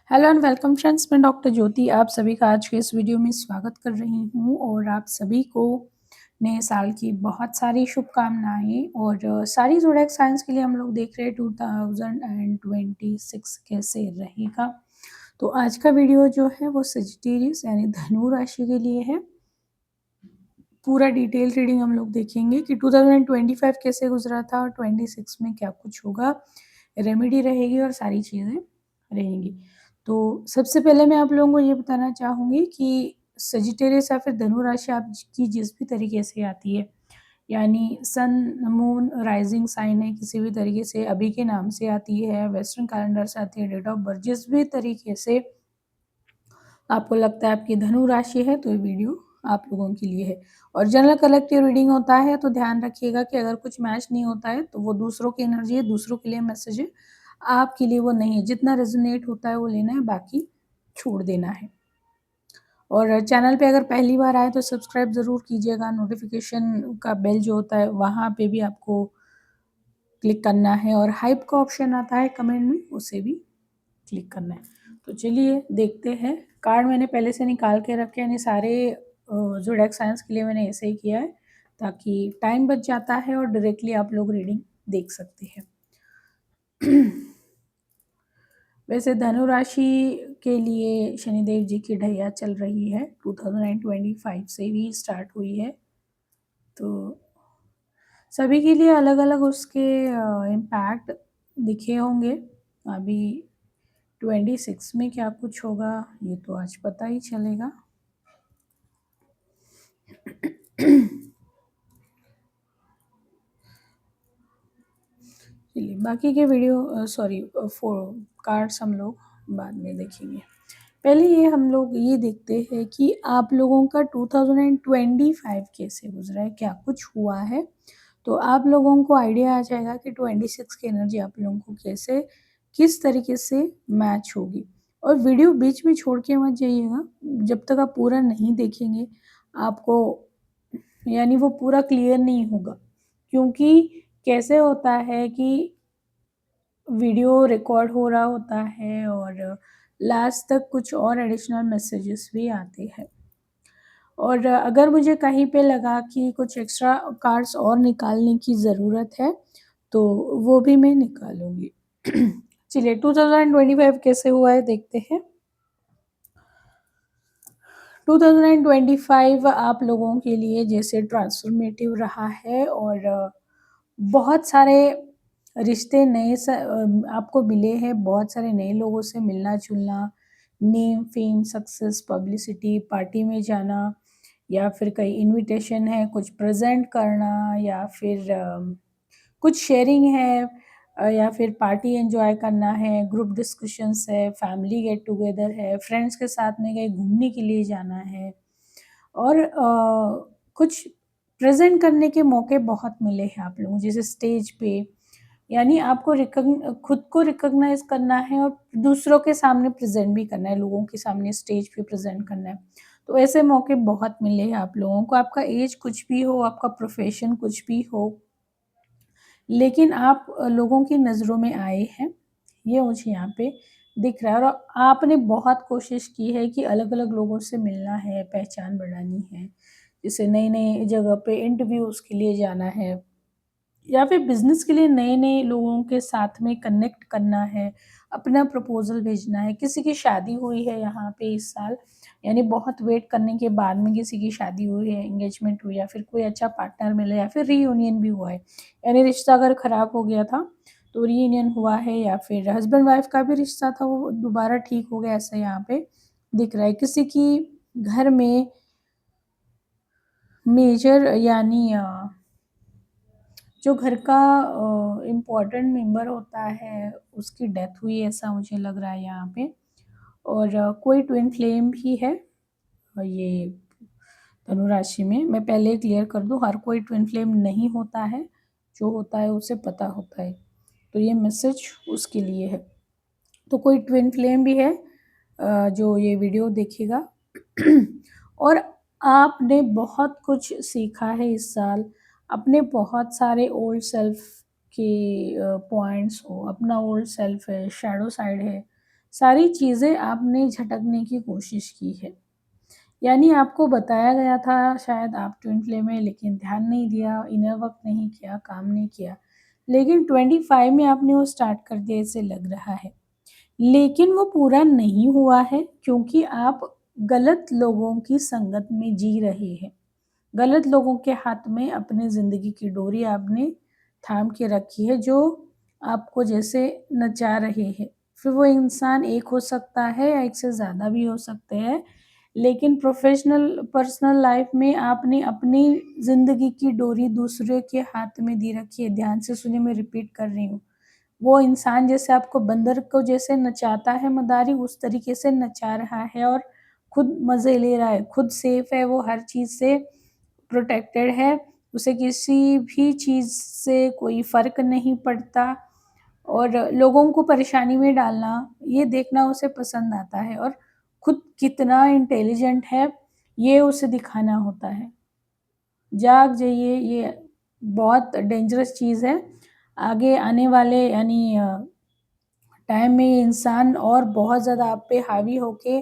Hello and welcome friends, मैं doctor ज्योति आप सभी का आज के इस वीडियो में स्वागत कर रही हूँ और आप सभी को नए साल की बहुत सारी शुभकामनाएं। और सारी ज़ोडिएक साइंस के लिए हम लोग देख रहे हैं 2026 कैसे रहेगा। तो आज का वीडियो जो है वो सजिटेरियस यानी धनु राशि के लिए है। पूरा डिटेल रीडिंग हम लोग देखेंगे कि 2025 कैसे गुजरा था और 26 में क्या कुछ होगा, रेमेडी रहेगी और सारी चीज़ें रहेंगी। तो सबसे पहले मैं आप लोगों को ये बताना चाहूँगी कि सजिटेरियस या फिर धनु राशि आपकी जिस भी तरीके से आती है, यानी सन, मून, राइजिंग साइन है, किसी भी तरीके से अभी के नाम से आती है, वेस्टर्न कैलेंडर से आती है, डेट ऑफ बर्थ जिस भी तरीके से आपको लगता है आपकी धनु राशि है, तो ये वीडियो आप लोगों के लिए है। और जनरल कलेक्टिव रीडिंग होता है, तो ध्यान रखिएगा कि अगर कुछ मैच नहीं होता है तो वो दूसरों की एनर्जी है, दूसरों के लिए मैसेज है, आपके लिए वो नहीं है। जितना रेजोनेट होता है वो लेना है, बाकी छोड़ देना है। और चैनल पे अगर पहली बार आए तो सब्सक्राइब ज़रूर कीजिएगा। नोटिफिकेशन का बेल जो होता है वहाँ पे भी आपको क्लिक करना है और हाइप का ऑप्शन आता है कमेंट में, उसे भी क्लिक करना है। तो चलिए देखते हैं। कार्ड मैंने पहले से निकाल के रखे, यानी सारे ज़ोडिएक साइंस के लिए मैंने ऐसे ही किया है ताकि टाइम बच जाता है और डायरेक्टली आप लोग रीडिंग देख सकते हैं। वैसे धनु राशि के लिए शनिदेव जी की ढैया चल रही है, 2025 से ही स्टार्ट हुई है। तो सभी के लिए अलग अलग उसके इम्पैक्ट दिखे होंगे। अभी 26 में क्या कुछ होगा ये तो आज पता ही चलेगा। चलिए बाकी के वीडियो कार्ड्स हम लोग बाद में देखेंगे। पहले ये हम लोग ये देखते हैं कि आप लोगों का 2025 कैसे गुजरा है, क्या कुछ हुआ है। तो आप लोगों को आइडिया आ जाएगा कि 26 की एनर्जी आप लोगों को कैसे किस तरीके से मैच होगी। और वीडियो बीच में छोड़ के मत जाइएगा, जब तक आप पूरा नहीं देखेंगे आपको यानी वो पूरा क्लियर नहीं होगा। क्योंकि कैसे होता है कि वीडियो रिकॉर्ड हो रहा होता है और लास्ट तक कुछ और एडिशनल मैसेजेस भी आते हैं। और अगर मुझे कहीं पे लगा कि कुछ एक्स्ट्रा कार्ड्स और निकालने की ज़रूरत है तो वो भी मैं निकालूंगी। चलिए 2025 कैसे हुआ है देखते हैं। 2025 आप लोगों के लिए जैसे ट्रांसफॉर्मेटिव रहा है और बहुत सारे रिश्ते आपको मिले हैं, बहुत सारे नए लोगों से मिलना जुलना, name, fame, success, publicity, party में जाना या फिर कहीं इनविटेशन है, कुछ प्रेजेंट करना या फिर कुछ शेयरिंग है या फिर पार्टी एंजॉय करना है, ग्रुप डिस्कशंस है, फैमिली गेट टुगेदर है, फ्रेंड्स के साथ में कहीं घूमने के लिए जाना है और कुछ प्रेजेंट करने के मौके बहुत मिले हैं आप लोगों, जैसे स्टेज पे, यानी आपको खुद को रिकॉग्नाइज करना है और दूसरों के सामने प्रेजेंट भी करना है, लोगों के सामने स्टेज पे प्रेजेंट करना है। तो ऐसे मौके बहुत मिले हैं आप लोगों को। आपका एज कुछ भी हो, आपका प्रोफेशन कुछ भी हो, लेकिन आप लोगों की नज़रों में आए हैं, ये मुझे यहाँ पे दिख रहा है। और आपने बहुत कोशिश की है कि अलग अलग लोगों से मिलना है, पहचान बढ़ानी है, जैसे नई नई जगह पे इंटरव्यूज़ के लिए जाना है या फिर बिजनेस के लिए नए नए लोगों के साथ में कनेक्ट करना है, अपना प्रपोजल भेजना है। किसी की शादी हुई है यहाँ पे इस साल, यानी बहुत वेट करने के बाद में किसी की शादी हुई है, एंगेजमेंट हुई या फिर कोई अच्छा पार्टनर मिला या फिर रीयूनियन भी हुआ है, यानी रिश्ता अगर ख़राब हो गया था तो रीयूनियन हुआ है या फिर हस्बैंड वाइफ का भी रिश्ता था वो दोबारा ठीक हो गया, ऐसा यहाँ पे दिख रहा है। किसी की घर में मेजर यानी जो घर का इम्पोर्टेंट मेंबर होता है उसकी डेथ हुई, ऐसा मुझे लग रहा है यहाँ पे। और कोई ट्विन फ्लेम भी है ये धनु राशि में। मैं पहले क्लियर कर दूँ, हर कोई ट्विन फ्लेम नहीं होता है, जो होता है उसे पता होता है। तो ये मैसेज उसके लिए है। तो कोई ट्विन फ्लेम भी है जो ये वीडियो देखेगा। और आपने बहुत कुछ सीखा है इस साल, अपने बहुत सारे ओल्ड सेल्फ के पॉइंट्स हो, अपना ओल्ड सेल्फ है, शैडो साइड है, सारी चीज़ें आपने झटकने की कोशिश की है। यानी आपको बताया गया था शायद आप ट्विन फ्लेम में, लेकिन ध्यान नहीं दिया, इनर वर्क नहीं किया, काम नहीं किया। लेकिन 25 में आपने वो स्टार्ट कर दिया ऐसे लग रहा है। लेकिन वो पूरा नहीं हुआ है क्योंकि आप गलत लोगों की संगत में जी रहे हैं। गलत लोगों के हाथ में अपने ज़िंदगी की डोरी आपने थाम के रखी है, जो आपको जैसे नचा रहे हैं। फिर वो इंसान एक हो सकता है या एक से ज़्यादा भी हो सकते हैं, लेकिन प्रोफ़ेशनल पर्सनल लाइफ़ में आपने अपनी ज़िंदगी की डोरी दूसरे के हाथ में दे रखी है। ध्यान से सुनिए, मैं रिपीट कर रही हूँ। वो इंसान जैसे आपको बंदर को जैसे नचाता है मदारी, उस तरीके से नचा रहा है और खुद मज़े ले रहा है, खुद सेफ है, वो हर चीज़ से प्रोटेक्टेड है, उसे किसी भी चीज़ से कोई फ़र्क नहीं पड़ता और लोगों को परेशानी में डालना, ये देखना उसे पसंद आता है और खुद कितना इंटेलिजेंट है, ये उसे दिखाना होता है। जाग जाइए, ये बहुत डेंजरस चीज़ है। आगे आने वाले यानी टाइम में ये इंसान और बहुत ज़्यादा आप पे हावी होके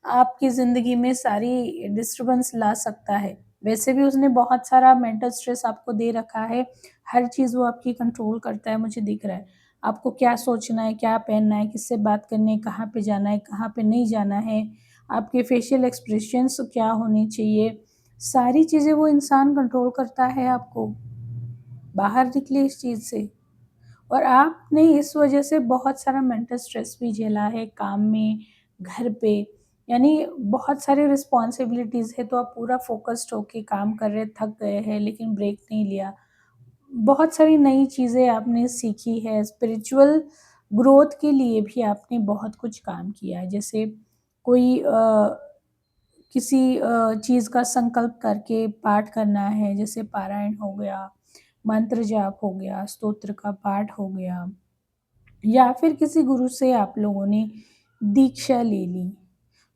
आपकी ज़िंदगी में सारी डिस्टर्बेंस ला सकता है। वैसे भी उसने बहुत सारा मेंटल स्ट्रेस आपको दे रखा है, हर चीज़ वो आपकी कंट्रोल करता है, मुझे दिख रहा है। आपको क्या सोचना है, क्या पहनना है, किससे बात करनी है, कहाँ पे जाना है, कहाँ पे नहीं जाना है, आपके फेशियल एक्सप्रेशंस क्या होने चाहिए, सारी चीज़ें वो इंसान कंट्रोल करता है आपको। बाहर निकलिए इस चीज़ से। और आपने इस वजह से बहुत सारा मेंटल स्ट्रेस भी झेला है काम में, घर पे, यानी बहुत सारी रिस्पॉन्सिबिलिटीज़ है तो आप पूरा फ़ोकस्ड होके काम कर रहे, थक गए हैं लेकिन ब्रेक नहीं लिया। बहुत सारी नई चीज़ें आपने सीखी है, स्पिरिचुअल ग्रोथ के लिए भी आपने बहुत कुछ काम किया है। जैसे कोई किसी चीज़ का संकल्प करके पाठ करना है, जैसे पारायण हो गया, मंत्र जाप हो गया, स्तोत्र का पाठ हो गया। या फिर किसी गुरु से आप लोगों ने दीक्षा ले ली।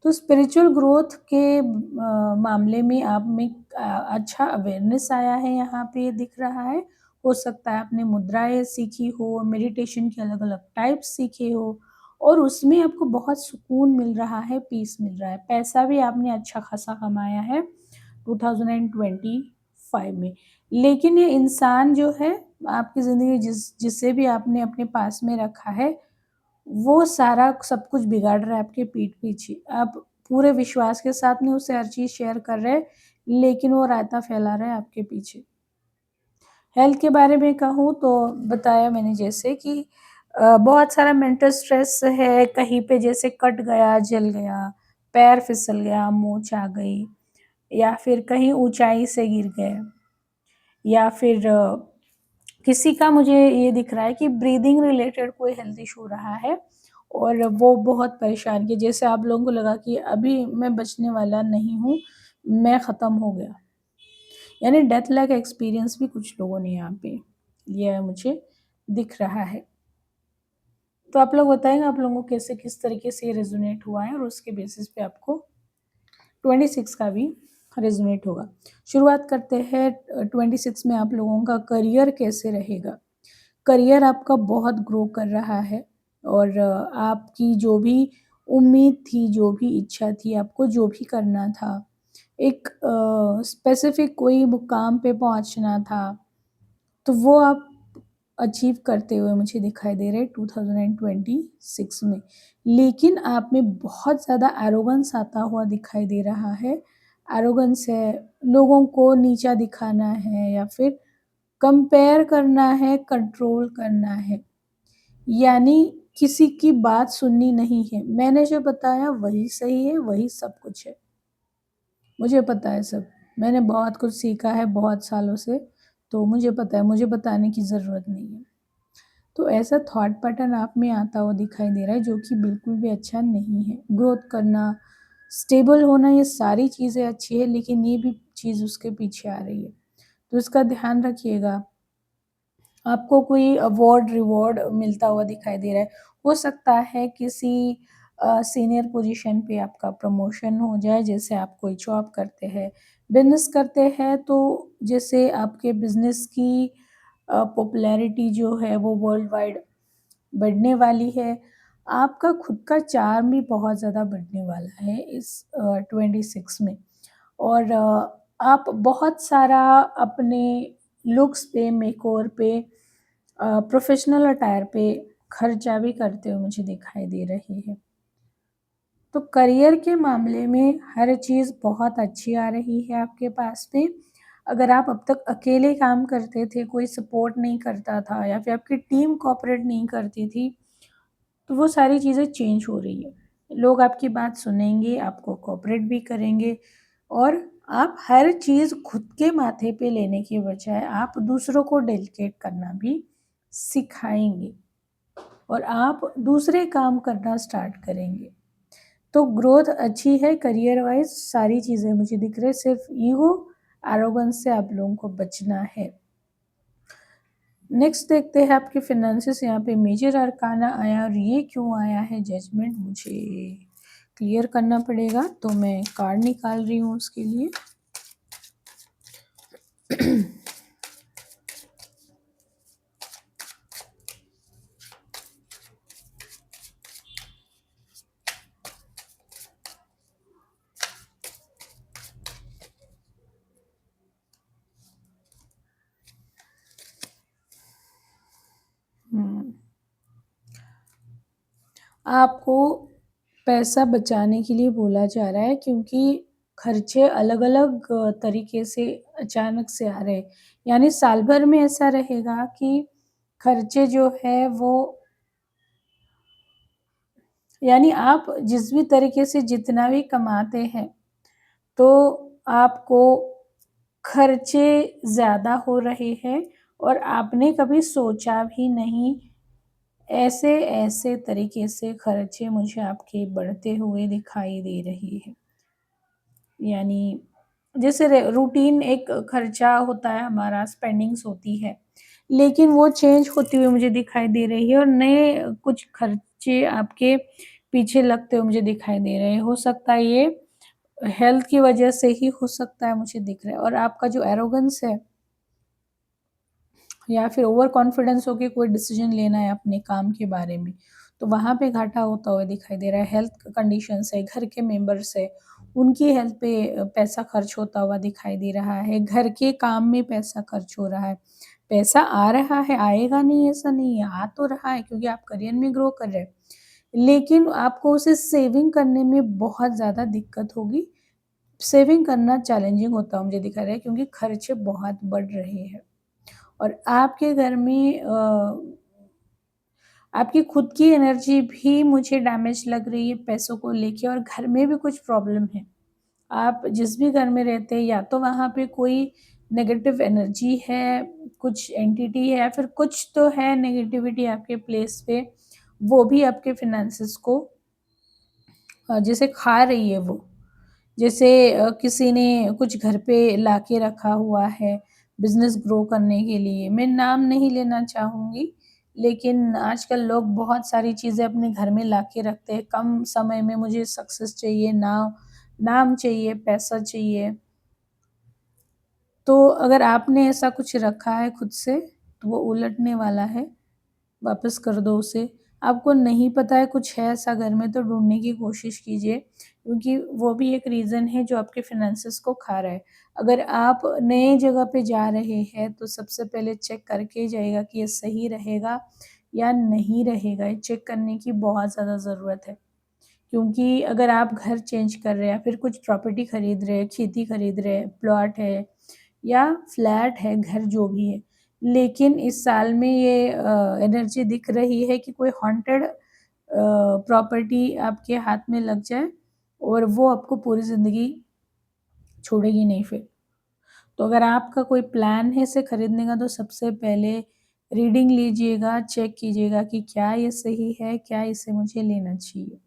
तो स्पिरिचुअल ग्रोथ के मामले में आप में अच्छा अवेयरनेस आया है, यहाँ पे दिख रहा है। हो सकता है आपने मुद्राएँ सीखी हो, मेडिटेशन के अलग-अलग टाइप्स सीखे हो और उसमें आपको बहुत सुकून मिल रहा है, पीस मिल रहा है। पैसा भी आपने अच्छा खासा कमाया है 2025 में। लेकिन ये इंसान जो है आपकी ज़िंदगी में जिसे भी आपने अपने पास में रखा है, वो सारा सब कुछ बिगाड़ रहा है आपके पीठ पीछे। आप पूरे विश्वास के साथ में उससे हर चीज़ शेयर कर रहे हैं, लेकिन वो रायता फैला रहा है आपके पीछे। हेल्थ के बारे में कहूँ तो बताया मैंने जैसे कि बहुत सारा मेंटल स्ट्रेस है, कहीं पे जैसे कट गया, जल गया, पैर फिसल गया, मोच आ गई या फिर कहीं ऊँचाई से गिर गए या फिर किसी का मुझे ये दिख रहा है कि ब्रीदिंग रिलेटेड कोई हेल्थ इशू रहा है और वो बहुत परेशान किया। जैसे आप लोगों को लगा कि अभी मैं बचने वाला नहीं हूँ, मैं ख़त्म हो गया। यानी डेथ लाइक एक्सपीरियंस भी कुछ लोगों ने यहाँ पे लिया है, मुझे दिख रहा है। तो आप लोग बताएँगे आप लोगों को कैसे किस तरीके से ये रेज़ोनेट हुआ है और उसके बेसिस पे आपको 26 का भी रेज़ोनेट होगा। शुरुआत करते हैं 26 में आप लोगों का करियर कैसे रहेगा। करियर आपका बहुत ग्रो कर रहा है और आपकी जो भी उम्मीद थी, जो भी इच्छा थी, आपको जो भी करना था, एक स्पेसिफ़िक कोई मुकाम पे पहुँचना था, तो वो आप अचीव करते हुए मुझे दिखाई दे रहे हैं 2026 में। लेकिन आप में बहुत ज़्यादा एरोगेंस आता हुआ दिखाई दे रहा है। एरोगेंस है, लोगों को नीचा दिखाना है या फिर कंपेयर करना है, कंट्रोल करना है। यानी किसी की बात सुननी नहीं है। मैंने जो बताया वही सही है, वही सब कुछ है। मुझे पता है सब। मैंने बहुत कुछ सीखा है बहुत सालों से, तो मुझे पता है, मुझे बताने की ज़रूरत नहीं है। तो ऐसा थॉट पैटर्न आप में आता हुआ दिखाई दे रहा है जो कि बिल्कुल भी अच्छा नहीं है। ग्रोथ करना, स्टेबल होना, ये सारी चीज़ें अच्छी है लेकिन ये भी चीज़ उसके पीछे आ रही है। तो इसका ध्यान रखिएगा। आपको कोई अवार्ड रिवॉर्ड मिलता हुआ दिखाई दे रहा है। हो सकता है किसी सीनियर पोजीशन पे आपका प्रमोशन हो जाए, जैसे आप कोई जॉब करते हैं, बिज़नेस करते हैं तो जैसे आपके बिज़नेस की पॉपुलैरिटी जो है वो वर्ल्ड वाइड बढ़ने वाली है। आपका खुद का चार्म भी बहुत ज़्यादा बढ़ने वाला है इस 26 में। और आप बहुत सारा अपने लुक्स पे, मेकओवर पे, प्रोफ़ेशनल अटायर पे खर्चा भी करते हुए मुझे दिखाई दे रहे हैं। तो करियर के मामले में हर चीज़ बहुत अच्छी आ रही है आपके पास में। अगर आप अब तक अकेले काम करते थे, कोई सपोर्ट नहीं करता था या फिर आपकी टीम कोऑपरेट नहीं करती थी, तो वो सारी चीज़ें चेंज हो रही है। लोग आपकी बात सुनेंगे, आपको कोऑपरेट भी करेंगे और आप हर चीज़ खुद के माथे पे लेने की बजाय आप दूसरों को डेलीकेट करना भी सिखाएँगे और आप दूसरे काम करना स्टार्ट करेंगे। तो ग्रोथ अच्छी है करियर वाइज़, सारी चीज़ें मुझे दिख रही है, सिर्फ़ ईगो, एरोगेंस से आप लोगों को बचना है। नेक्स्ट देखते हैं आपके फ़ाइनेंसेस। यहाँ पे मेजर अरकाना आया और ये क्यों आया है जजमेंट, मुझे क्लियर करना पड़ेगा, तो मैं कार्ड निकाल रही हूँ उसके लिए। हुँ। आपको पैसा बचाने के लिए बोला जा रहा है क्योंकि खर्चे अलग-अलग तरीके से अचानक से आ रहे हैं। यानी साल भर में ऐसा रहेगा कि खर्चे जो है वो, यानी आप जिस भी तरीके से जितना भी कमाते हैं, तो आपको खर्चे ज़्यादा हो रहे हैं और आपने कभी सोचा भी नहीं, ऐसे-ऐसे तरीके से खर्चे मुझे आपके बढ़ते हुए दिखाई दे रहे हैं। यानी जैसे रूटीन एक खर्चा होता है हमारा, स्पेंडिंग्स होती है, लेकिन वो चेंज होती हुई मुझे दिखाई दे रही है और नए कुछ खर्चे आपके पीछे लगते हुए मुझे दिखाई दे रहे हैं। हो सकता है ये हेल्थ की वजह से ही हो सकता है, मुझे दिख रहा है। और आपका जो एरोगेंस है या फिर ओवर कॉन्फिडेंस हो के कोई डिसीजन लेना है अपने काम के बारे में, तो वहाँ पे घाटा होता हुआ दिखाई दे रहा है। हेल्थ कंडीशंस है, घर के मेंबर्स है, उनकी हेल्थ पे पैसा खर्च होता हुआ दिखाई दे रहा है। घर के काम में पैसा खर्च हो रहा है। पैसा आ रहा है, आएगा नहीं ऐसा नहीं है, आ तो रहा है क्योंकि आप करियर में ग्रो कर रहे हैं। लेकिन आपको उसे सेविंग करने में बहुत ज़्यादा दिक्कत होगी। सेविंग करना चैलेंजिंग होता मुझे दिखा रहा है क्योंकि खर्चे बहुत बढ़ रहे हैं। और आपके घर में आपकी खुद की एनर्जी भी मुझे डैमेज लग रही है पैसों को लेके और घर में भी कुछ प्रॉब्लम है। आप जिस भी घर में रहते हैं या तो वहाँ पे कोई नेगेटिव एनर्जी है, कुछ एंटिटी है या फिर कुछ तो है नेगेटिविटी आपके प्लेस पे, वो भी आपके फ़ाइनेंसेस को जैसे खा रही है वो। जैसे किसी ने कुछ घर पे लाके रखा हुआ है बिज़नेस ग्रो करने के लिए। मैं नाम नहीं लेना चाहूँगी, लेकिन आजकल लोग बहुत सारी चीज़ें अपने घर में लाके रखते हैं। कम समय में मुझे सक्सेस चाहिए, नाम चाहिए, पैसा चाहिए। तो अगर आपने ऐसा कुछ रखा है खुद से, तो वो उलटने वाला है। वापस कर दो उसे। आपको नहीं पता है कुछ है ऐसा घर में तो ढूँढने की कोशिश कीजिए, क्योंकि वो भी एक रीज़न है जो आपके फ़ाइनेंसेस को खा रहा है। अगर आप नए जगह पे जा रहे हैं तो सबसे पहले चेक करके जाइएगा कि ये सही रहेगा या नहीं रहेगा। ये चेक करने की बहुत ज़्यादा ज़रूरत है। क्योंकि अगर आप घर चेंज कर रहे हैं या फिर कुछ प्रॉपर्टी खरीद रहे हैं, खेती खरीद रहे हैं, प्लॉट है या फ्लैट है, घर जो भी है। लेकिन इस साल में ये एनर्जी दिख रही है कि कोई हॉन्टेड प्रॉपर्टी आपके हाथ में लग जाए और वो आपको पूरी ज़िंदगी छोड़ेगी नहीं फिर। तो अगर आपका कोई प्लान है इसे खरीदने का तो सबसे पहले रीडिंग लीजिएगा, चेक कीजिएगा कि क्या ये सही है, क्या इसे मुझे लेना चाहिए।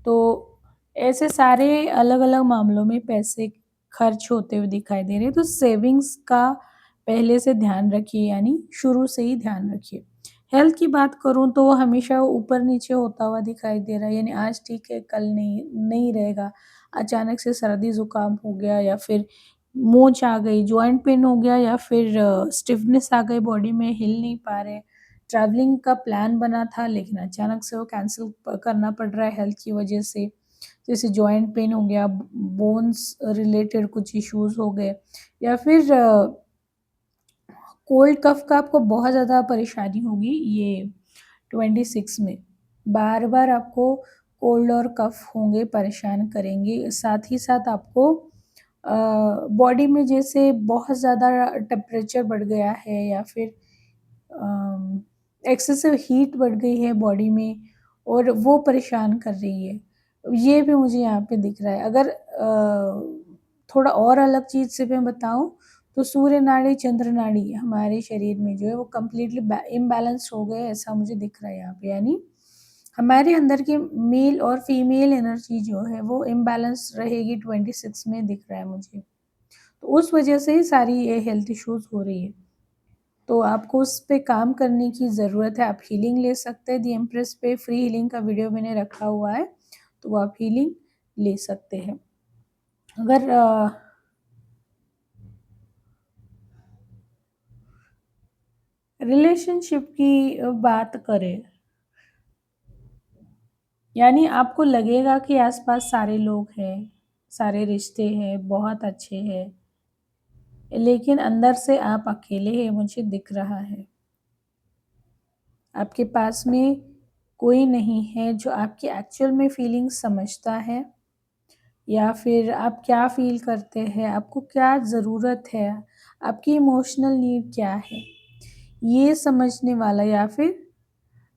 तो ऐसे सारे अलग-अलग मामलों में पैसे खर्च होते हुए दिखाई दे रहे हैं, तो सेविंग्स का पहले से ध्यान रखिए, यानी शुरू से ही ध्यान रखिए। हेल्थ की बात करूँ तो वो हमेशा ऊपर-नीचे होता हुआ दिखाई दे रहा है, यानी आज ठीक है, कल नहीं रहेगा। अचानक से सर्दी-ज़ुकाम हो गया या फिर मोच आ गई, जॉइंट पेन हो गया या फिर स्टिफनेस आ गई बॉडी में, हिल नहीं पा रहे। ट्रैवलिंग का प्लान बना था लेकिन अचानक से वो कैंसल करना पड़ रहा है हेल्थ की वजह से। जैसे जॉइंट पेन हो गया, बोन्स रिलेटेड कुछ इश्यूज़ हो गए, या फिर कोल्ड कफ का आपको बहुत ज़्यादा परेशानी होगी ये 26 में। बार-बार आपको कोल्ड और कफ होंगे, परेशान करेंगे। साथ ही साथ आपको बॉडी में जैसे बहुत ज़्यादा टेम्परेचर बढ़ गया है, या फिर एक्सेसिव हीट बढ़ गई है बॉडी में और वो परेशान कर रही है। ये भी मुझे यहाँ पे दिख रहा है। अगर थोड़ा और अलग चीज़ से मैं बताऊँ तो सूर्य नाड़ी, चंद्र नाड़ी हमारे शरीर में जो है वो कंप्लीटली इम्बैलेंस्ड हो गए, ऐसा मुझे दिख रहा है यहाँ पे। यानी हमारे अंदर की मेल और फीमेल एनर्जी जो है वो इम्बैलेंस रहेगी 26 में, दिख रहा है मुझे। तो उस वजह से ही सारी ये हेल्थ इश्यूज़ हो रही है। तो आपको उस पे काम करने की ज़रूरत है। आप हीलिंग ले सकते हैं, दी इम्प्रेस पे फ्री हीलिंग का वीडियो मैंने रखा हुआ है, तो वो आप हीलिंग ले सकते हैं। अगर रिलेशनशिप की बात करें, यानी आपको लगेगा कि आस-पास सारे लोग हैं, सारे रिश्ते हैं, बहुत अच्छे हैं, लेकिन अंदर से आप अकेले हैं, मुझे दिख रहा है। आपके पास में कोई नहीं है जो आपकी एक्चुअल में फीलिंग्स समझता है, या फिर आप क्या फ़ील करते हैं, आपको क्या ज़रूरत है, आपकी इमोशनल नीड क्या है, ये समझने वाला या फिर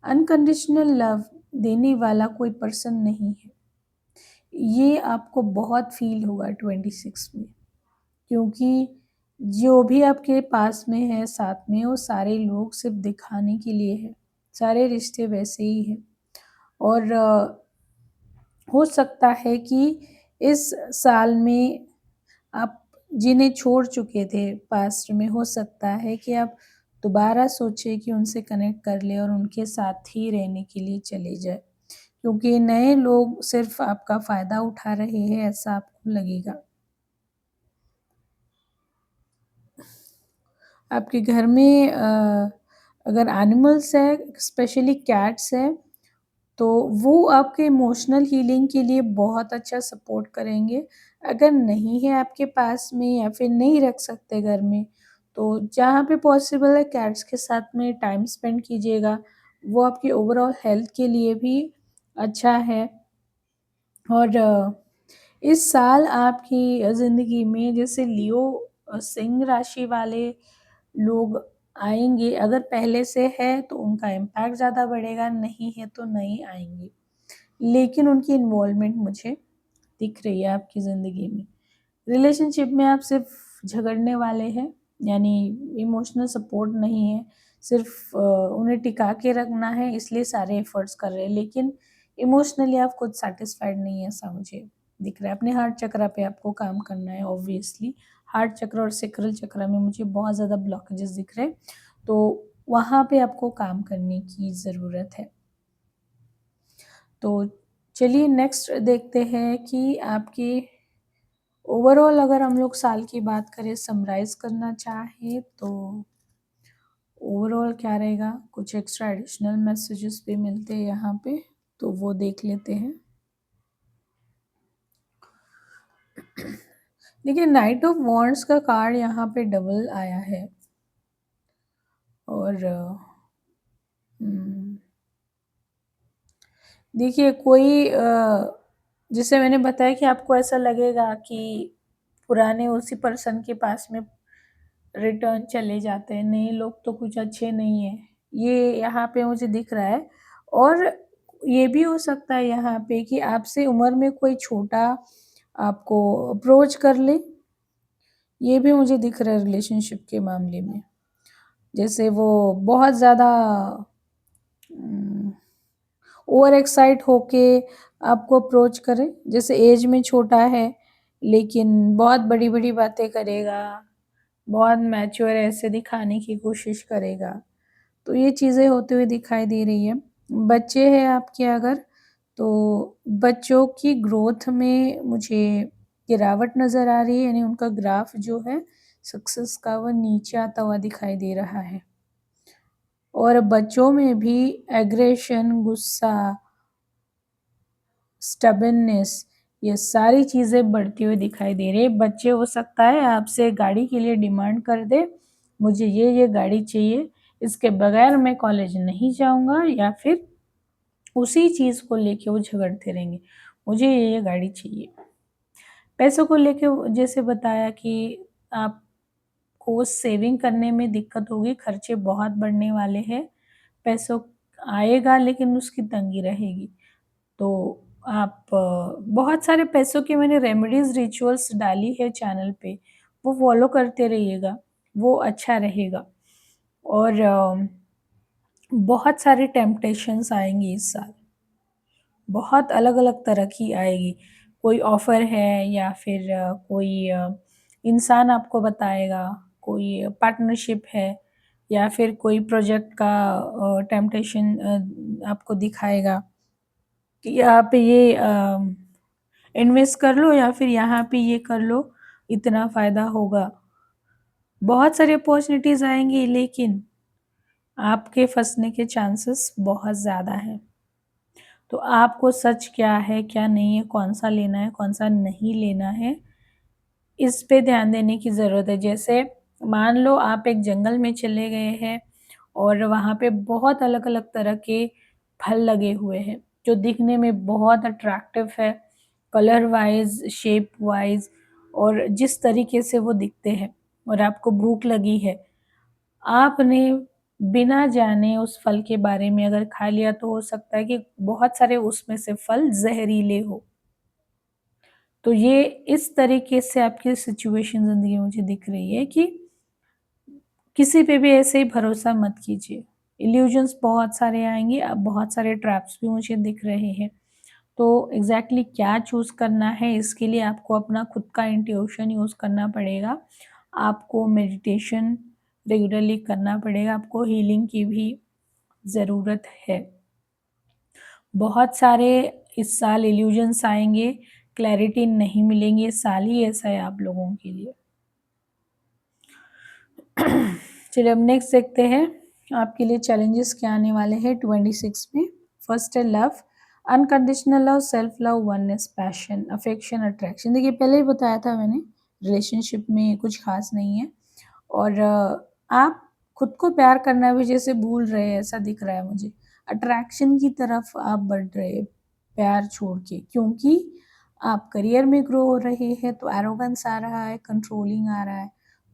अनकंडीशनल लव देने वाला कोई पर्सन नहीं है। ये आपको बहुत फ़ील होगा 26 में, क्योंकि जो भी आपके पास में है, साथ में, वो सारे लोग सिर्फ़ दिखाने के लिए है। सारे रिश्ते वैसे ही हैं, और हो सकता है कि इस साल में आप जिन्हें छोड़ चुके थे पास्ट में, हो सकता है कि आप दोबारा सोचें कि उनसे कनेक्ट कर लें और उनके साथ ही रहने के लिए चले जाएँ। क्योंकि नए लोग सिर्फ़ आपका फ़ायदा उठा रहे हैं, ऐसा आपको लगेगा। आपके घर में अगर एनिमल्स हैं, स्पेशली कैट्स हैं, तो वो आपके इमोशनल हीलिंग के लिए बहुत अच्छा सपोर्ट करेंगे। अगर नहीं है आपके पास में या फिर नहीं रख सकते घर में, तो जहाँ पे पॉसिबल है कैट्स के साथ में टाइम स्पेंड कीजिएगा। वो आपकी ओवरऑल हेल्थ के लिए भी अच्छा है। और इस साल आपकी ज़िंदगी में जैसे लियो सिंह राशि वाले लोग आएँगे, अगर पहले से है तो उनका इम्पैक्ट ज़्यादा बढ़ेगा, नहीं है तो नहीं आएँगे। लेकिन उनकी इन्वॉल्वमेंट मुझे दिख रही है आपकी ज़िंदगी में। रिलेशनशिप में आप सिर्फ़ झगड़ने वाले हैं, यानी इमोशनल सपोर्ट नहीं है, सिर्फ़ उन्हें टिका के रखना है, इसलिए सारे एफ़र्ट्स कर रहे हैं, लेकिन इमोशनली आप खुद सैटिस्फाइड नहीं हैं, ऐसा मुझे दिख रहा है। अपने हार्ट चक्रा पे आपको काम करना है ऑब्वियसली। हार्ट चक्र और सैक्रल चक्र में मुझे बहुत ज़्यादा ब्लॉकेजेस दिख रहे हैं, तो वहाँ पे आपको काम करने की ज़रूरत है। तो चलिए नेक्स्ट देखते हैं कि आपकी ओवरऑल अगर हम लोग साल की बात करें, समराइज़ करना चाहें, तो ओवरऑल क्या रहेगा? कुछ एक्स्ट्रा एडिशनल मैसेजेस भी मिलते हैं यहाँ पे, तो वो देख लेते हैं। देखिए, नाइट ऑफ वॉन्ड्स का कार्ड यहाँ पे डबल आया है, और उम, देखिए कोई जैसे मैंने बताया कि आपको ऐसा लगेगा कि पुराने उसी पर्सन के पास में रिटर्न चले जाते हैं, नए लोग तो कुछ अच्छे नहीं हैं, ये यहाँ पे मुझे दिख रहा है। और ये भी हो सकता है यहाँ पे कि आपसे उम्र में कोई छोटा आपको अप्रोच कर ले, ये भी मुझे दिख रहा है रिलेशनशिप के मामले में। जैसे वो बहुत ज़्यादा उम, ओवर एक्साइट होके आपको अप्रोच करे, जैसे एज में छोटा है, लेकिन बहुत बड़ी-बड़ी बातें करेगा, बहुत मैच्योर ऐसे दिखाने की कोशिश करेगा। तो ये चीज़ें होते हुए दिखाई दे रही है। बच्चे हैं आपके अगर, तो बच्चों की ग्रोथ में मुझे गिरावट नज़र आ रही है, यानी उनका ग्राफ जो है सक्सेस का वो नीचे आता हुआ दिखाई दे रहा है। और बच्चों में भी एग्रेशन, गुस्सा, स्टबननेस, ये सारी चीज़ें बढ़ती हुई दिखाई दे रही है। बच्चे हो सकता है आपसे गाड़ी के लिए डिमांड कर दे, मुझे ये गाड़ी चाहिए, इसके बगैर मैं कॉलेज नहीं जाऊँगा, या फिर उसी चीज़ को लेके वो झगड़ते रहेंगे, मुझे ये गाड़ी चाहिए। पैसों को लेके जैसे बताया कि आपको सेविंग करने में दिक्कत होगी, खर्चे बहुत बढ़ने वाले हैं, पैसों आएगा लेकिन उसकी तंगी रहेगी। तो आप बहुत सारे पैसों की मैंने रेमेडीज़, रिचुअल्स डाली है चैनल पे, वो फॉलो करते रहिएगा, वो अच्छा रहेगा। और बहुत सारे टेम्पटेशंस आएँगी इस साल, बहुत अलग-अलग तरह की आएगी। कोई ऑफ़र है या फिर कोई इंसान आपको बताएगा, कोई पार्टनरशिप है या फिर कोई प्रोजेक्ट का टेम्पटेशन आपको दिखाएगा कि यहाँ पे ये इन्वेस्ट कर लो या फिर यहाँ पे ये कर लो, इतना फ़ायदा होगा। बहुत सारी अपॉर्च्युनिटीज़ आएँगी लेकिन आपके फँसने के चांसेस बहुत ज़्यादा हैं। तो आपको सच क्या है, क्या नहीं है, कौन-सा लेना है, कौन-सा नहीं लेना है, इस पे ध्यान देने की ज़रूरत है। जैसे मान लो आप एक जंगल में चले गए हैं और वहाँ पे बहुत अलग-अलग तरह के फल लगे हुए हैं, जो दिखने में बहुत अट्रैक्टिव है, कलर वाइज़, शेप वाइज़ और जिस तरीके से वो दिखते हैं और आपको भूख लगी है, आपने बिना जाने उस फल के बारे में अगर खा लिया तो हो सकता है कि बहुत सारे उसमें से फल ज़हरीले हो। तो ये इस तरीके से आपकी सिचुएशन ज़िंदगी में मुझे दिख रही है कि किसी पे भी ऐसे ही भरोसा मत कीजिए। इल्यूजन्स बहुत सारे आएँगे, अब बहुत सारे ट्रैप्स भी मुझे दिख रहे हैं। तो एग्ज़ैक्टली क्या चूज़ करना है, इसके लिए आपको अपना खुद का इंट्यूशन यूज़ करना पड़ेगा। आपको मेडिटेशन रेगुलरली करना पड़ेगा, आपको हीलिंग की भी ज़रूरत है। बहुत सारे इस साल इल्यूजन्स आएँगे, क्लैरिटी नहीं मिलेंगी, ये साल ही ऐसा है आप लोगों के लिए। चलिए अब नेक्स्ट देखते हैं आपके लिए चैलेंजेस क्या आने वाले हैं 26 में। फर्स्ट है love, unconditional love, self love, oneness, passion, affection, attraction. देखिए पहले ही बताया था मैंने, रिलेशनशिप में कुछ खास नहीं है और आप खुद को प्यार करना भी जैसे भूल रहे हैं ऐसा दिख रहा है मुझे। अट्रैक्शन की तरफ आप बढ़ रहे हैं प्यार छोड़ के, क्योंकि आप करियर में ग्रो हो रहे हैं तो एरोगेंस आ रहा है, कंट्रोलिंग आ रहा है,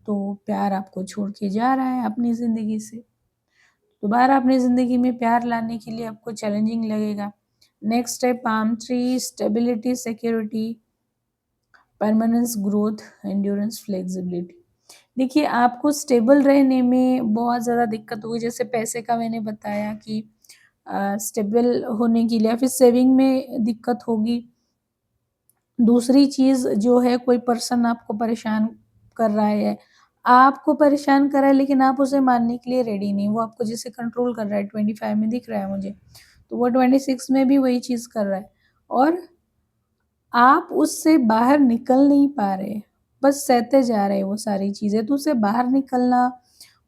तो प्यार आपको छोड़ के जा रहा है अपनी ज़िंदगी से। दोबारा अपनी ज़िंदगी में प्यार लाने के लिए आपको चैलेंजिंग लगेगा। नेक्स्ट है palm tree, stability, security, permanence, growth, endurance, flexibility. देखिए आपको स्टेबल रहने में बहुत ज़्यादा दिक्कत होगी, जैसे पैसे का मैंने बताया कि स्टेबल होने के लिए या फिर सेविंग में दिक्कत होगी। दूसरी चीज़ जो है, कोई पर्सन आपको परेशान कर रहा है, आपको परेशान कर रहा है लेकिन आप उसे मानने के लिए रेडी नहीं, वो आपको जैसे कंट्रोल कर रहा है 25 में दिख रहा है मुझे, तो वो 26 में भी वही चीज़ कर रहा है और आप उससे बाहर निकल नहीं पा रहे, बस सहते जा रहे वो सारी चीज़ें। तो उससे बाहर निकलना,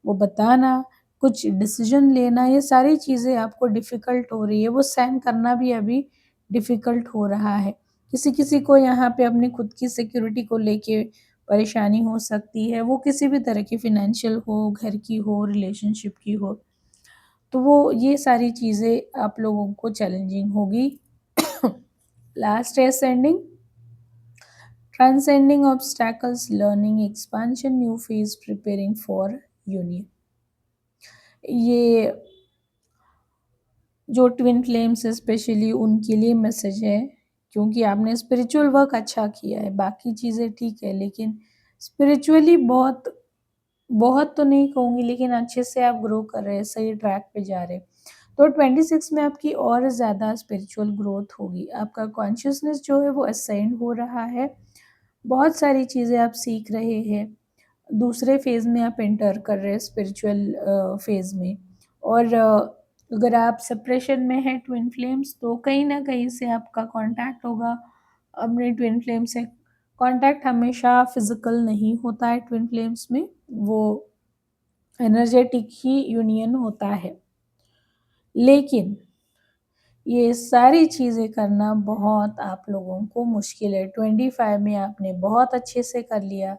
वो बताना, कुछ डिसीज़न लेना, ये सारी चीज़ें आपको डिफ़िकल्ट हो रही है, वो सहन करना भी अभी डिफ़िकल्ट हो रहा है। किसी-किसी को यहाँ पे अपनी खुद की सिक्योरिटी को लेके परेशानी हो सकती है, वो किसी भी तरह की फ़ाइनेंशियल हो, घर की हो, रिलेशनशिप की हो। तो वो ये सारी चीज़ें आप लोगों को चैलेंजिंग होगी। लास्ट है ascending, transcending obstacles, learning, expansion, new phase, preparing for union। ये जो ट्विन फ्लेम्स स्पेशली उनके लिए मैसेज है, क्योंकि आपने स्पिरिचुअल वर्क अच्छा किया है, बाकी चीज़ें ठीक है लेकिन स्पिरिचुअली बहुत बहुत तो नहीं कहूँगी लेकिन अच्छे से आप ग्रो कर रहे हैं, सही ट्रैक पे जा रहे हैं। तो 26 में आपकी और ज़्यादा स्पिरिचुअल ग्रोथ होगी, आपका कॉन्शियसनेस जो है वो असाइंड हो रहा है, बहुत सारी चीज़ें आप सीख रहे हैं, दूसरे फ़ेज़ में आप एंटर कर रहे हैं स्पिरिचुअल फ़ेज़ में। और अगर आप सेपरेशन में हैं ट्विन फ्लेम्स तो कहीं न कहीं से आपका कॉन्टैक्ट होगा अपने ट्विन फ्लेम से। कॉन्टैक्ट हमेशा फ़िज़िकल नहीं होता है ट्विन फ्लेम्स में, वो एनर्जेटिक ही यूनियन होता है। लेकिन ये सारी चीज़ें करना बहुत आप लोगों को मुश्किल है। 25 में आपने बहुत अच्छे से कर लिया,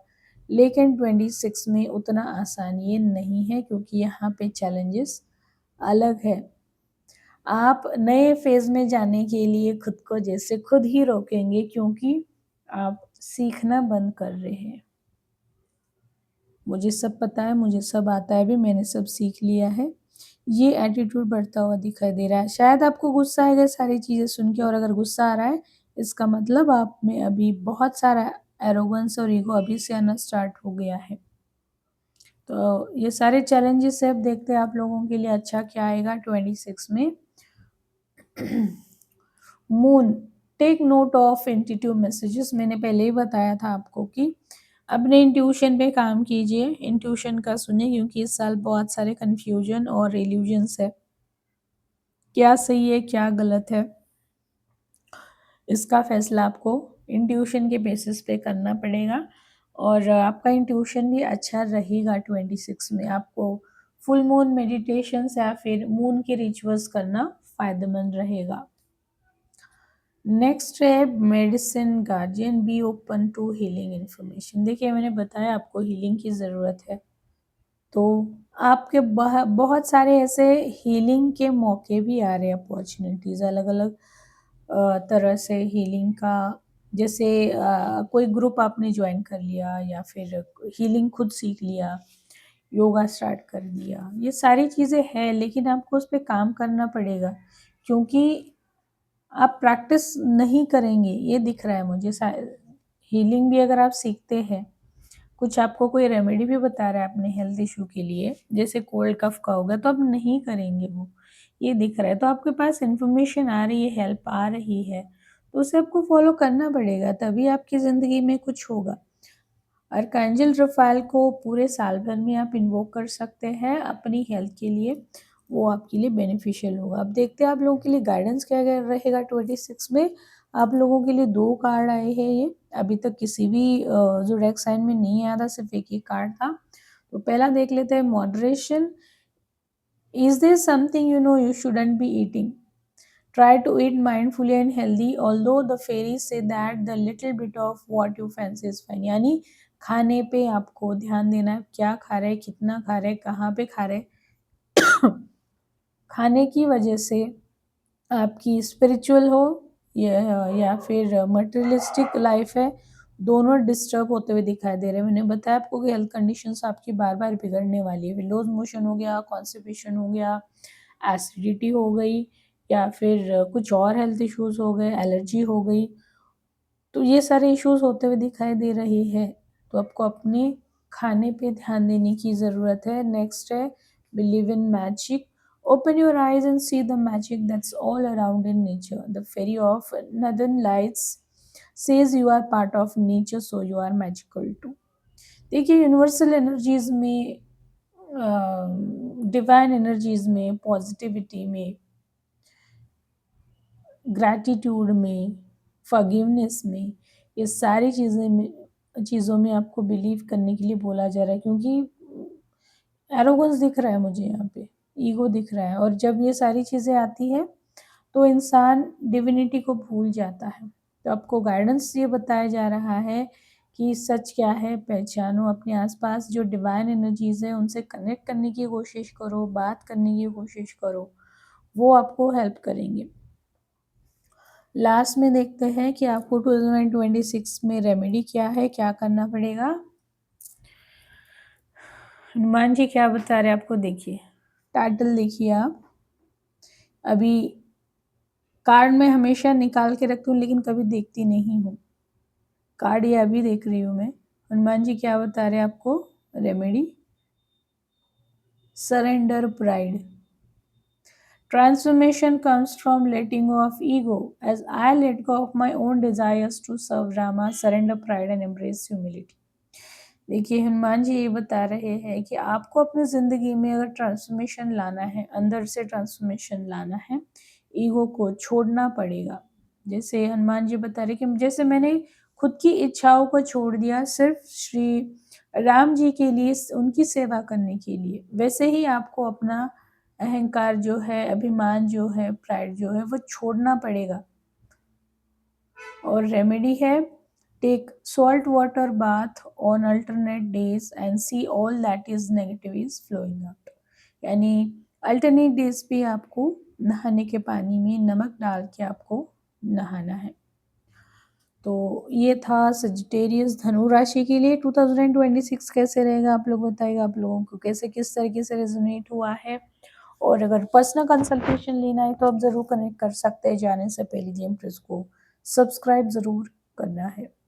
लेकिन 26 में उतना आसान ये नहीं है क्योंकि यहाँ पे चैलेंजेस अलग है। आप नए फ़ेज़ में जाने के लिए खुद को जैसे खुद ही रोकेंगे क्योंकि आप सीखना बंद कर रहे हैं। मुझे सब पता है, मुझे सब आता है भी, मैंने सब सीख लिया है। ये एटीट्यूड बढ़ता हुआ दिखाई दे रहा है। शायद आपको गुस्सा आएगा सारी चीज़ें सुन के और अगर गुस्सा आ रहा है, इसका मतलब आप में अभी बहुत सारा एरोगेंस और ईगो अभी से आना स्टार्ट हो गया है। तो ये सारे चैलेंजेस है, अब देखते हैं आप लोगों के लिए अच्छा क्या आएगा 26 में। Moon, take note of intuitive messages. मैंने पहले ही बताया था आपको कि अपने इंट्यूशन पे काम कीजिए, इंट्यूशन का सुनिए क्योंकि इस साल बहुत सारे कन्फ्यूजन और इल्यूजन्स है। क्या सही है, क्या गलत है, इसका फैसला आपको इंट्यूशन के बेसिस पे करना पड़ेगा और आपका इंट्यूशन भी अच्छा रहेगा 26 में। आपको फुल मून मेडिटेशंस या फिर मून के रिचुअल्स करना फ़ायदेमंद रहेगा। नेक्स्ट है medicine guardian, be open to healing information. देखिए मैंने बताया आपको हीलिंग की ज़रूरत है, तो आपके बहुत सारे ऐसे हीलिंग के मौके भी आ रहे हैं, अपॉर्चुनिटीज़ अलग-अलग तरह से हीलिंग का। जैसे कोई ग्रुप आपने ज्वाइन कर लिया या फिर हीलिंग खुद सीख लिया, योगा स्टार्ट कर दिया, ये सारी चीज़ें हैं लेकिन आपको उस पे काम करना पड़ेगा क्योंकि आप प्रैक्टिस नहीं करेंगे, ये दिख रहा है मुझे। हीलिंग भी अगर आप सीखते हैं, कुछ आपको कोई रेमेडी भी बता रहा है अपने हेल्थ इशू के लिए, जैसे कोल्ड कफ का होगा तो आप नहीं करेंगे वो, ये दिख रहा है। तो आपके पास इन्फॉर्मेशन आ रही है, हेल्प आ रही है, तो उसे आपको फॉलो करना पड़ेगा, तभी आपकी ज़िंदगी में कुछ होगा। अर्कांजिल रफ़ाएल को पूरे साल भर में आप इन्वोक कर सकते हैं अपनी हेल्थ के लिए, वो आपके लिए बेनिफिशियल होगा। अब देखते हैं आप लोगों के लिए गाइडेंस क्या रहेगा 26 में। आप लोगों के लिए 2 कार्ड आए हैं ये, अभी तक किसी भी ज़ोडिएक साइन में नहीं आया था, सिर्फ़ एक ही कार्ड था। तो पहला देख लेते हैं moderation. Is there something you know you shouldn't be eating? Try to eat mindfully and healthy, although the fairies say that the little bit of what you fancy is fine। यानी खाने पे आपको ध्यान देना है, क्या खा रहे, कितना खा रहे, कहाँ पे खा रहे। खाने की वजह से आपकी स्पिरिचुअल हो या फिर मटेरियलिस्टिक लाइफ है, दोनों डिस्टर्ब होते हुए दिखाई दे रहे हैं। मैंने बताया आपको कि हेल्थ कंडीशंस आपकी बार बार बिगड़ने वाली है, लूज मोशन हो गया, कॉन्स्टिपेशन हो गया, एसिडिटी हो गई या फिर कुछ और हेल्थ इश्यूज हो गए, एलर्जी हो गई, तो ये सारे इश्यूज होते हुए दिखाई दे रहे हैं। तो आपको अपने खाने पे ध्यान देने की ज़रूरत है। नेक्स्ट है believe in magic. Open your eyes and see the magic that's all around in nature. The fairy of northern lights says you are part of nature, so you are magical too. देखिए universal energies में, divine energies में, positivity में, gratitude में, forgiveness में, ये सारी चीज़ों में आपको बिलीव करने के लिए बोला जा रहा है क्योंकि एरोगेंस दिख रहा है मुझे यहाँ पे, ईगो दिख रहा है और जब ये सारी चीज़ें आती हैं तो इंसान डिविनिटी को भूल जाता है। तो आपको गाइडेंस ये बताया जा रहा है कि सच क्या है, पहचानो अपने आसपास जो डिवाइन एनर्जीज़ हैं उनसे कनेक्ट करने की कोशिश करो, बात करने की कोशिश करो, वो आपको हेल्प करेंगे। लास्ट में देखते हैं कि आपको 2026 में रेमेडी क्या है, क्या करना पड़ेगा। हनुमान जी क्या बता रहे हैं आपको, देखिए टाइटल देखिए आप। अभी कार्ड में हमेशा निकाल के रखती हूँ लेकिन कभी देखती नहीं हूँ कार्ड, ये अभी देख रही हूँ मैं। हनुमान जी क्या बता रहे हैं आपको remedy, surrender pride. Transformation comes from letting go of ego. As I let go of my own desires to serve Rama, surrender pride and embrace humility. देखिए हनुमान जी ये बता रहे हैं कि आपको अपनी ज़िंदगी में अगर ट्रांसफॉर्मेशन लाना है, अंदर से ट्रांसफॉर्मेशन लाना है, ईगो को छोड़ना पड़ेगा। जैसे हनुमान जी बता रहे कि जैसे मैंने खुद की इच्छाओं को छोड़ दिया सिर्फ श्री राम जी के लिए, उनकी सेवा करने के लिए, वैसे ही आपको अपना अहंकार जो है, अभिमान जो है, प्राइड जो है, वो छोड़ना पड़ेगा। और रेमेडी है, take salt water bath on alternate days and see all that is negative is flowing out. यानी अल्टरनेट डेज पे आपको नहाने के पानी में नमक डाल के आपको नहाना है। तो ये था सजिटेरियस धनु राशि के लिए 2026 कैसे रहेगा, आप लोग बताइएगा, आप लोगों को कैसे किस तरीके से रेजोनेट हुआ है। और अगर पर्सनल कंसल्टेशन लेना है तो आप ज़रूर कनेक्ट कर सकते हैं। जाने से पहले जी एम प्रेस को सब्सक्राइब ज़रूर करना है।